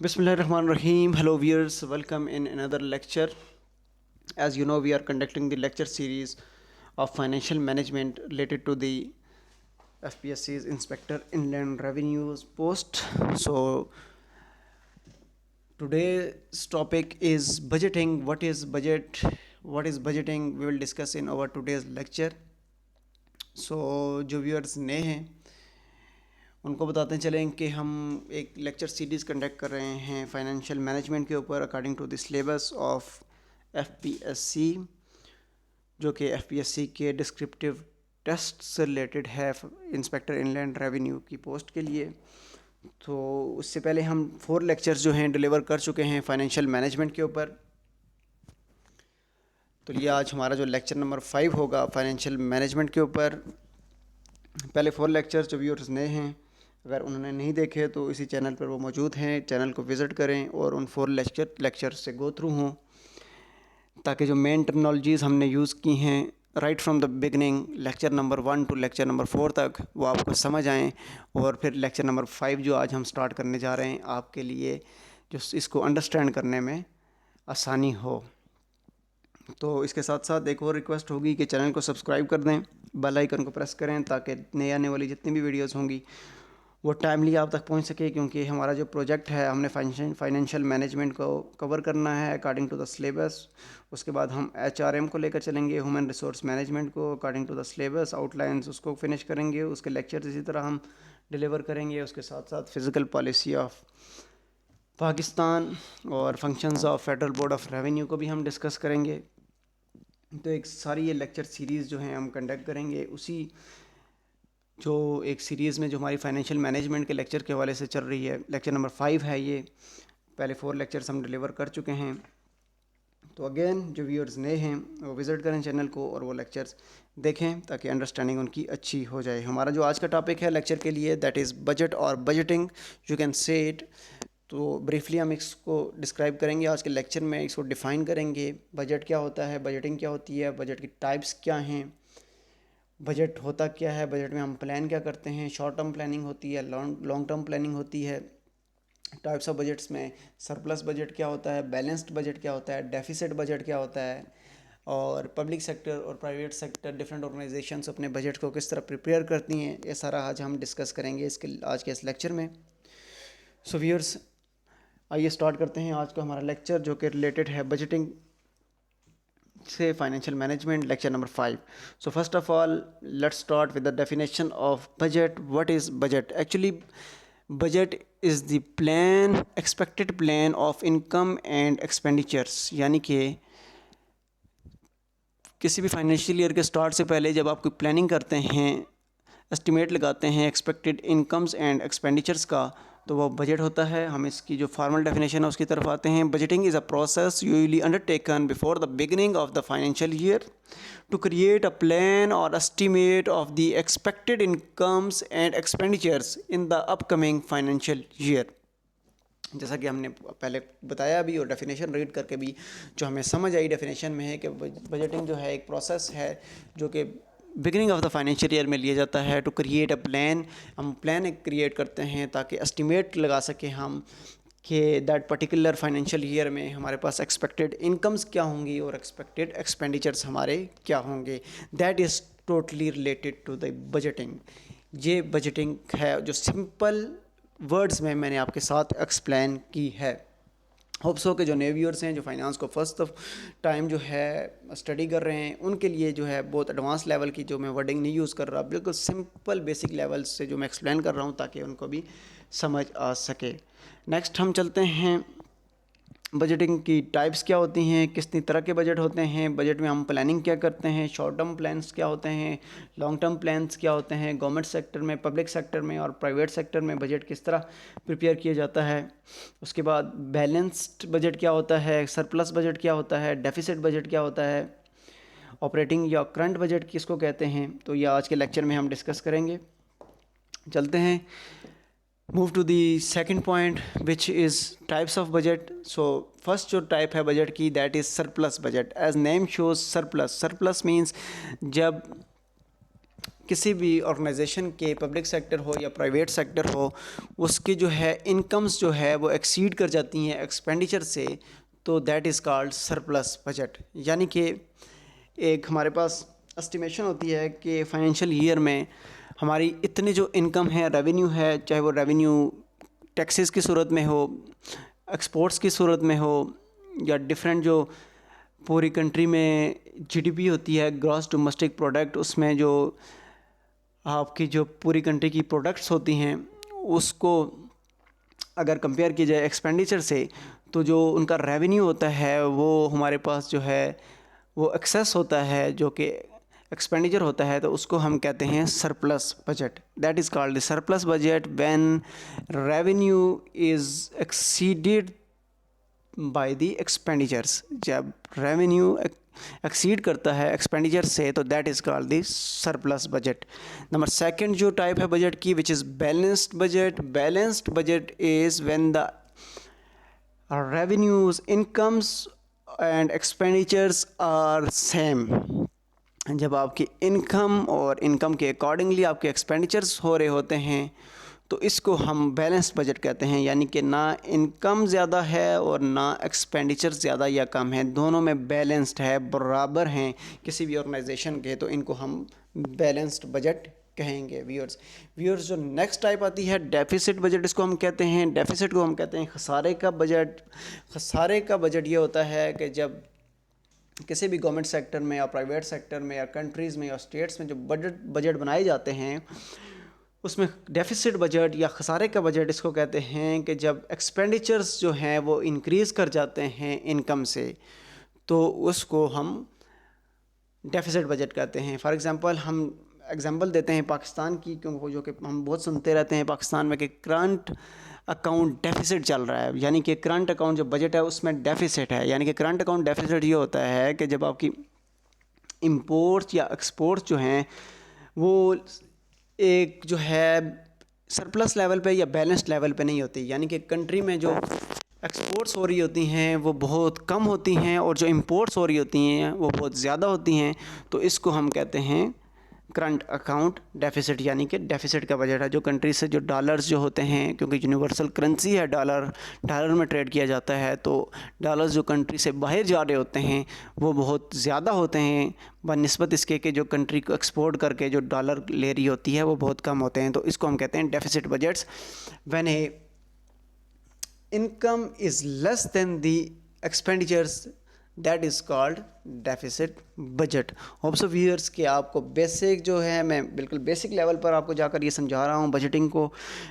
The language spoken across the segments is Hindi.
Bismillahirrahmanirrahim. Hello viewers, welcome in another lecture. As you know, we are conducting the lecture series of financial management related to the FPSC's Inspector Inland Revenues post. So today's topic is budgeting. What is budget? What is budgeting? We will discuss in our today's lecture. So जो viewers नए हैं उनको बताते चलें कि हम एक लेक्चर सीरीज़ कंडक्ट कर रहे हैं फाइनेंशियल मैनेजमेंट के ऊपर according to the syllabus of FPSC, जो कि एफपीएससी के डिस्क्रिप्टिव टेस्ट से रिलेटेड है इंस्पेक्टर इनलैंड रेवेन्यू की पोस्ट के लिए। तो उससे पहले हम 4 लेक्चर्स जो हैं डिलीवर कर चुके हैं फाइनेंशियल मैनेजमेंट के ऊपर। तो ये आज हमारा जो लेक्चर नंबर 5 होगा फाइनेंशियल मैनेजमेंट के ऊपर। पहले 4 लेक्चर्स जो व्यूअर्स नए हैं अगर उन्होंने नहीं देखे तो इसी चैनल पर वो मौजूद हैं, चैनल को विज़िट करें और उन 4 लेक्चर से गो थ्रू हों, ताकि जो मेन टर्मिनोलॉजीज़ हमने यूज़ की हैं right from the beginning lecture number 1 to lecture number 4 तक वो आपको समझ आएँ, और फिर लेक्चर नंबर 5 जो आज हम स्टार्ट करने जा रहे हैं आपके लिए जो इसको अंडरस्टैंड करने में आसानी हो। तो इसके साथ साथ एक और रिक्वेस्ट होगी कि चैनल को सब्सक्राइब कर दें, बेल आइकन को प्रेस करें ताकि नई आने वाली जितनी भी वीडियोस होंगी वो टाइमली आप तक पहुंच सके, क्योंकि हमारा जो प्रोजेक्ट है हमने फाइनेंशियल मैनेजमेंट को कवर करना है अकॉर्डिंग टू द सिलेबस। उसके बाद हम एचआरएम को लेकर चलेंगे, ह्यूमन रिसोर्स मैनेजमेंट को according to the syllabus outlines उसको फिनिश करेंगे, उसके लेक्चर इसी तरह हम डिलीवर करेंगे। उसके साथ साथ फिज़िकल पॉलिसी ऑफ पाकिस्तान और functions of federal board of revenue को भी हम डिस्कस करेंगे। तो एक सारी ये लेक्चर सीरीज़ जो हैं हम कंडक्ट करेंगे उसी जो एक सीरीज़ में जो हमारी फाइनेंशियल मैनेजमेंट के लेक्चर के हवाले से चल रही है। लेक्चर नंबर 5 है ये, पहले 4 लेक्चर्स हम डिलीवर कर चुके हैं। तो अगेन जो व्यूअर्स नए हैं वो विज़िट करें चैनल को और वो लेक्चर्स देखें ताकि अंडरस्टैंडिंग उनकी अच्छी हो जाए। हमारा जो आज का टॉपिक है लेक्चर के लिए दैट इज़ बजट और budgeting, you can say it. तो ब्रीफली हम इसको डिस्क्राइब करेंगे आज के लेक्चर में, इसको डिफ़ाइन करेंगे। बजट क्या होता है, बजटिंग क्या होती है, बजट की टाइप्स क्या हैं, बजट होता क्या है, बजट में हम प्लान क्या करते हैं, शॉर्ट टर्म प्लानिंग होती है, लॉन्ग टर्म प्लानिंग होती है। टाइप्स ऑफ बजट्स में सरप्लस बजट क्या होता है, बैलेंस्ड बजट क्या होता है, डेफिसिट बजट क्या होता है, और पब्लिक सेक्टर और प्राइवेट सेक्टर डिफरेंट ऑर्गेनाइजेशंस अपने बजट को किस तरह प्रिपेयर करती हैं, ये सारा आज हम डिस्कस करेंगे इसके आज के इस लेक्चर में। सो व्यूअर्स आइए स्टार्ट करते हैं आज का हमारा लेक्चर जो कि रिलेटेड है बजटिंग से financial management, lecture number 5। So first of all let's start with the definition of budget. What is budget? Actually budget is the plan, expected plan of income and expenditures, यानी कि किसी भी फाइनेंशियल ईयर के स्टार्ट से पहले जब आप कोई प्लानिंग करते हैं, एस्टिमेट लगाते हैं एक्सपेक्टेड इनकम्स एंड एक्सपेंडिचर्स का, तो वो बजट होता है। हम इसकी जो फॉर्मल डेफिनेशन है उसकी तरफ आते हैं। Budgeting is a process usually undertaken before the beginning of the financial year to create a plan और estimate of the expected incomes and expenditures in the upcoming financial year. जैसा कि हमने पहले बताया भी और डेफिनेशन रीड करके भी जो हमें समझ आई डेफिनेशन में है कि बजटिंग जो है एक प्रोसेस है जो कि beginning of the financial year में लिया जाता है टू क्रिएट अ प्लान। हम प्लान एक क्रिएट करते हैं ताकि एस्टिमेट लगा सकें हम कि दैट पर्टिकुलर फाइनेंशियल ईयर में हमारे पास एक्सपेक्टेड इनकम्स क्या होंगी और एक्सपेक्टेड एक्सपेंडिचर्स हमारे क्या होंगे। That is totally related to the budgeting. ये बजटिंग है जो सिंपल वर्ड्स में मैंने आपके साथ एक्सप्लेन की है। होप्स हो कि जो नए व्यूअर्स हैं जो फाइनेंस को फर्स्ट ऑफ टाइम जो है स्टडी कर रहे हैं उनके लिए जो है बहुत एडवांस लेवल की जो मैं वर्डिंग नहीं यूज़ कर रहा, बिल्कुल सिंपल बेसिक लेवल से जो मैं एक्सप्लेन कर रहा हूँ ताकि उनको भी समझ आ सके। नेक्स्ट हम चलते हैं बजटिंग की टाइप्स क्या होती हैं, कितनी तरह के बजट होते हैं, बजट में हम प्लानिंग क्या करते हैं, शॉर्ट टर्म प्लान्स क्या होते हैं, लॉन्ग टर्म प्लान्स क्या होते हैं, गवर्नमेंट सेक्टर में, पब्लिक सेक्टर में और प्राइवेट सेक्टर में बजट किस तरह प्रिपेयर किया जाता है। उसके बाद बैलेंस्ड बजट क्या होता है, सरप्लस बजट क्या होता है, डेफिसिट बजट क्या होता है, ऑपरेटिंग या करंट बजट किसको कहते हैं। तो यह आज के लेक्चर में हम डिस्कस करेंगे। चलते हैं move to the second point which is types of budget. So first जो टाइप है बजट की that is surplus budget. As name shows surplus, surplus means जब किसी भी ऑर्गेनाइजेशन के, पब्लिक सेक्टर हो या प्राइवेट सेक्टर हो, उसकी जो है इनकम्स जो है वो एक्सीड कर जाती हैं एक्सपेंडिचर से, तो that is called surplus budget. यानी कि एक हमारे पास एस्टिमेशन होती है कि फाइनेंशियल ईयर में हमारी इतनी जो इनकम है, रेवेन्यू है, चाहे वो रेवेन्यू टैक्सेस की सूरत में हो, एक्सपोर्ट्स की सूरत में हो, या डिफरेंट जो पूरी कंट्री में जीडीपी होती है, ग्रॉस डोमेस्टिक प्रोडक्ट, उसमें जो आपकी जो पूरी कंट्री की प्रोडक्ट्स होती हैं उसको अगर कंपेयर की जाए एक्सपेंडिचर से, तो जो उनका रेवेन्यू होता है वो हमारे पास जो है वो एक्सेस होता है, जो कि एक्सपेंडिचर होता है, तो उसको हम कहते हैं surplus budget. That is called the surplus budget when revenue is exceeded by the expenditures. जब रेवेन्यू एक्सीड करता है एक्सपेंडिचर से, तो that is called the surplus budget. Number second जो टाइप है बजट की, which is balanced budget. Balanced budget is when the revenues, incomes and expenditures are same। जब आपकी इनकम और इनकम के अकॉर्डिंगली आपके एक्सपेंडिचर्स हो रहे होते हैं, तो इसको हम बैलेंस्ड बजट कहते हैं। यानी कि ना इनकम ज़्यादा है और ना एक्सपेंडिचर ज़्यादा या कम है, दोनों में बैलेंस्ड है, बराबर हैं किसी भी ऑर्गेनाइजेशन के, तो इनको हम बैलेंस्ड बजट कहेंगे। व्यूअर्स जो नेक्स्ट टाइप आती है डेफिसिट बजट, इसको हम कहते हैं। डेफिसिट को हम कहते हैं खसारे का बजट। खसारे का बजट ये होता है कि जब किसी भी गवर्नमेंट सेक्टर में या प्राइवेट सेक्टर में या कंट्रीज़ में या स्टेट्स में जो बजट बनाए जाते हैं, उसमें डेफिसिट बजट या खसारे का बजट इसको कहते हैं कि जब एक्सपेंडिचर्स जो हैं वो इंक्रीज़ कर जाते हैं इनकम से, तो उसको हम डेफिसिट बजट कहते हैं। फॉर एग्ज़ाम्पल हम एग्जांपल देते हैं पाकिस्तान की, क्योंकि जो कि हम बहुत सुनते रहते हैं पाकिस्तान में कि करंट अकाउंट डेफिसिट चल रहा है। यानी कि करंट अकाउंट जो बजट है उसमें डेफिसिट है। यानी कि करंट अकाउंट डेफिसिट ये होता है कि जब आपकी इंपोर्ट्स या एक्सपोर्ट्स जो हैं वो एक जो है सरप्लस लेवल पे या बैलेंस्ड लेवल पे नहीं होती। यानी कि कंट्री में जो एक्सपोर्ट्स हो रही होती हैं वो बहुत कम होती हैं और जो इंपोर्ट्स हो रही होती हैं वो बहुत ज़्यादा होती हैं, तो इसको हम कहते हैं करंट अकाउंट डेफिसिट। यानी कि डेफिसिट का बजट है। जो कंट्री से जो डॉलर्स जो होते हैं, क्योंकि यूनिवर्सल करेंसी है डॉलर में ट्रेड किया जाता है, तो डॉलर्स जो कंट्री से बाहर जा रहे होते हैं वो बहुत ज़्यादा होते हैं बनिस्बत इसके कि जो कंट्री को एक्सपोर्ट करके जो डॉलर ले रही होती है वो बहुत कम होते हैं, तो इसको हम कहते हैं deficit budgets. When A income is less than the expenditures, that is called deficit budget. Hope so viewers कि आपको बेसिक जो है, मैं बिल्कुल बेसिक लेवल पर आपको जाकर ये समझा रहा हूँ बजटिंग को।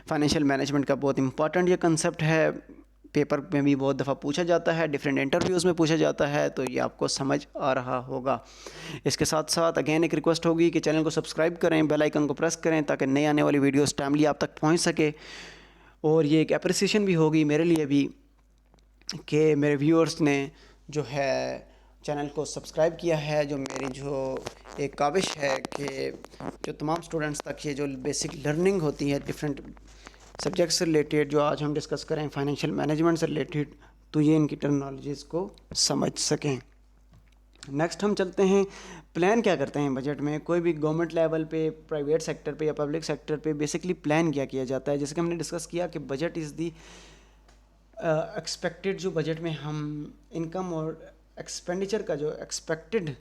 फाइनेंशियल मैनेजमेंट का बहुत इंपॉर्टेंट ये कंसेप्ट है, पेपर में भी बहुत दफ़ा पूछा जाता है, डिफरेंट इंटरव्यूज़ में पूछा जाता है, तो ये आपको समझ आ रहा होगा। इसके साथ साथ अगेन एक रिक्वेस्ट होगी कि चैनल को सब्सक्राइब करें, बेल आइकन को प्रेस करें ताकि नई आने वाली वीडियोज़ टाइमली आप तक पहुँच सके। और ये एक अप्रिसिएशन भी होगी मेरे लिए भी कि मेरे व्यूअर्स ने जो है चैनल को सब्सक्राइब किया है। जो मेरी जो एक काविश है कि जो तमाम स्टूडेंट्स तक ये जो बेसिक लर्निंग होती है डिफरेंट सब्जेक्ट से रिलेटेड, जो आज हम डिस्कस करें फाइनेंशियल मैनेजमेंट से रिलेटेड, तो ये इनकी टर्मिनोलॉजीज़ को समझ सकें। नेक्स्ट हम चलते हैं प्लान क्या करते हैं बजट में। कोई भी गवर्नमेंट लेवल पे, प्राइवेट सेक्टर पे या पब्लिक सेक्टर पे बेसिकली प्लान क्या किया जाता है। जैसे कि हमने डिस्कस किया कि बजट इज़ दी एक्सपेक्टेड, जो बजट में हम इनकम और एक्सपेंडिचर का जो एक्सपेक्टेड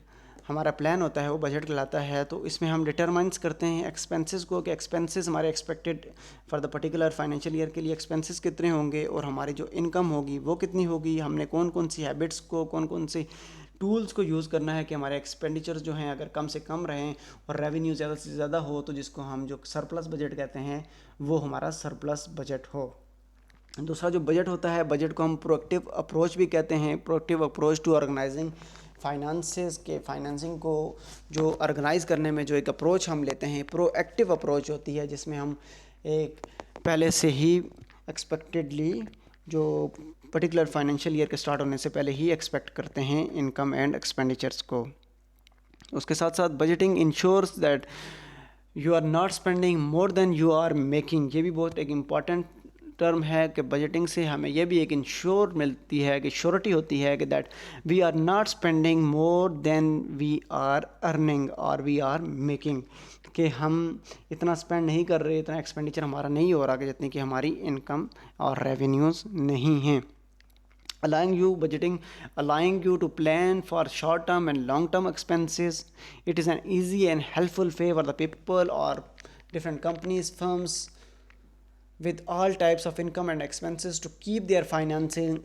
हमारा प्लान होता है वो बजट कहलाता है। तो इसमें हम डिटरमाइंस करते हैं एक्सपेंसेस को कि एक्सपेंसेस हमारे expected for the particular financial year के लिए एक्सपेंसेस कितने होंगे और हमारी जो इनकम होगी वो कितनी होगी। हमने कौन कौन सी हैबिट्स को, कौन कौन सी टूल्स को यूज़ करना है कि हमारे एक्सपेंडिचर्स जो हैं अगर कम से कम रहें और रेवेन्यू ज़्यादा से ज़्यादा हो, तो जिसको हम जो सरप्लस बजट कहते हैं वो हमारा सरप्लस बजट हो। दूसरा जो बजट होता है, बजट को हम प्रोएक्टिव अप्रोच भी कहते हैं। Proactive approach to organizing finances के, फाइनेंसिंग को जो ऑर्गेनाइज़ करने में जो एक अप्रोच हम लेते हैं प्रोएक्टिव अप्रोच होती है, जिसमें हम एक पहले से ही एक्सपेक्टेडली जो पर्टिकुलर फाइनेंशियल ईयर के स्टार्ट होने से पहले ही एक्सपेक्ट करते हैं इनकम एंड एक्सपेंडिचर्स को। उसके साथ साथ budgeting ensures that you are not spending more than you are making. ये भी बहुत एक इम्पॉर्टेंट टर्म है कि बजटिंग से हमें यह भी एक इंश्योर मिलती है कि श्योरिटी होती है कि that we are not spending more than we are earning और वी आर मेकिंग, कि हम इतना स्पेंड नहीं कर रहे, इतना एक्सपेंडिचर हमारा नहीं हो रहा कि जितनी कि हमारी इनकम और रेवेन्यूज़ नहीं हैं। allowing you to plan for short term and long term expenses. It is an easy and helpful way for the people or different companies, firms with all types of income and expenses to keep their finances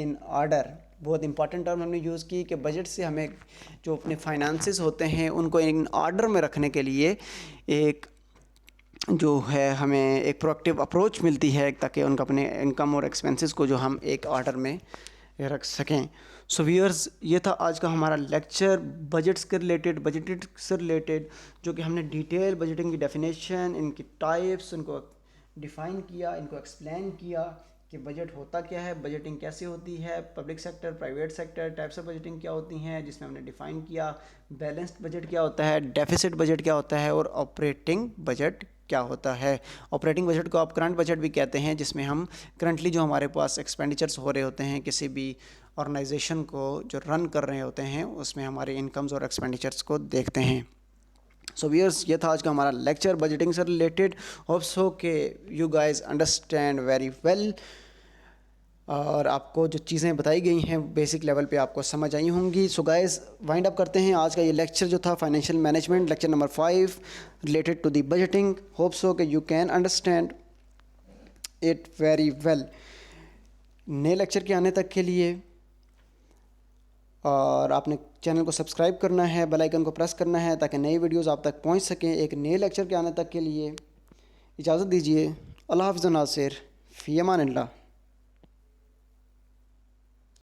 in order. बहुत इंपॉर्टेंट टर्म हमने यूज़ की कि बजट से हमें जो अपने फाइनेंसेस होते हैं उनको इन ऑर्डर में रखने के लिए एक जो है हमें एक प्रोएक्टिव अप्रोच मिलती है, ताकि उनका अपने इनकम और एक्सपेंसेस को जो हम एक ऑर्डर में रख सकें। सो व्यूअर्स, ये था आज का हमारा लेक्चर बजट्स के रिलेटेड, बजटेड से रिलेटेड, जो कि हमने डिटेल बजटिंग की डेफिनेशन, इनकी टाइप्स, उनको डिफ़ाइन किया, इनको एक्सप्लेन किया कि बजट होता क्या है, बजटिंग कैसे होती है, public sector, private sector, types of budgeting क्या होती हैं, जिसमें हमने डिफ़ाइन किया बैलेंस्ड बजट क्या होता है, डेफिसिट बजट क्या होता है और ऑपरेटिंग बजट क्या होता है। ऑपरेटिंग बजट को आप करंट बजट भी कहते हैं, जिसमें हम करंटली जो हमारे पास एक्सपेंडिचर्स हो रहे होते हैं किसी भी ऑर्गेनाइजेशन को जो रन कर रहे होते हैं, उसमें हमारे इनकम्स और एक्सपेंडिचर्स को देखते हैं। सो व्यूअर्स, ये था आज का हमारा लेक्चर बजटिंग से रिलेटेड। होप्स हो कि you guys understand very well, और आपको जो चीज़ें बताई गई हैं बेसिक लेवल पे आपको समझ आई होंगी। सो गाइस, वाइंड अप करते हैं आज का ये लेक्चर जो था financial management, lecture number 5 related to the budgeting. Hopes हो कि you can understand it very well. नए लेक्चर के आने तक के लिए और आपने चैनल को सब्सक्राइब करना है, बेल आइकन को प्रेस करना है ताकि नई वीडियोज़ आप तक पहुँच सकें। एक नए लेक्चर के आने तक के लिए इजाज़त दीजिए। अल्लाह हाफ़िज़ नासिर, फ़ी अमान अल्लाह।